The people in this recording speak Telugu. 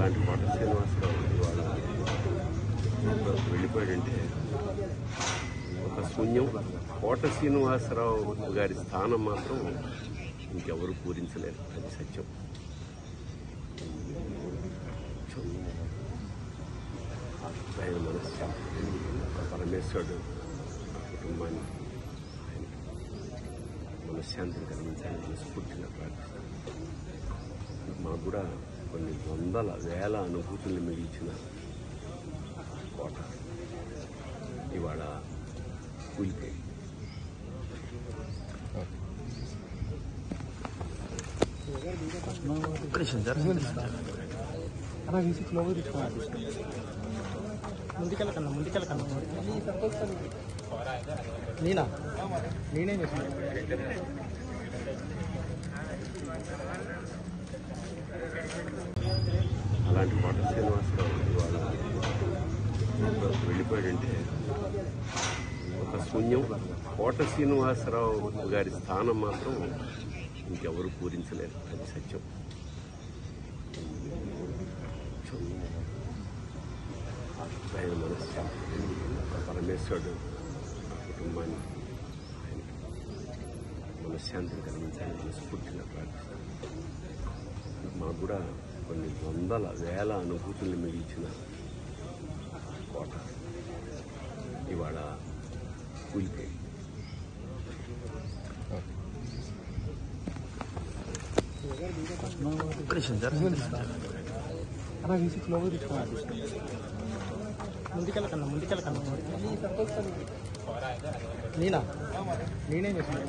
అలాంటి కోట శ్రీనివాసరావు ఇవాళ వెళ్ళిపోయాడంటే ఒక శూన్యం. కోట శ్రీనివాసరావు గారి స్థానం మాత్రం ఇంకెవరు పూరించలేరు, అది సత్యం. ఆయన మనశ్శాంతి, పరమేశ్వరుడు ఆ కుటుంబాన్ని మనశ్శాంతిని కలిగించాలని మనస్ఫూర్తిగా ప్రార్థిస్తాను. మాకు కూడా కొన్ని వందల వేల అనుభూతుల్ని మిగిల్చిన కోట ఇవాళ కూలిపోయి. ముందుకెళ్ళకన్నా నేనేం చేశాను. అలాంటి కోట శ్రీనివాసరావు ఇవాళ వెళ్ళిపోయాడంటే ఒక శూన్యం. కోట శ్రీనివాసరావు గారి స్థానం మాత్రం ఇంకెవరు పూరించలేరు, అది సత్యం. ఆయన మనశ్శాంతి, పరమేశ్వరుడు ఆ కుటుంబాన్ని మనశ్శాంతిని కలిగించాలని మనస్ఫూర్తిగా ప్రార్థిస్తాను. మాకు కూడా కొన్ని వందల వేల అనుభూతుల్ని మిగిల్చిన కోట ఇవాళ కూలిపోయి. ముందుకెళ్ళకన్నా నేనేం చేశాను.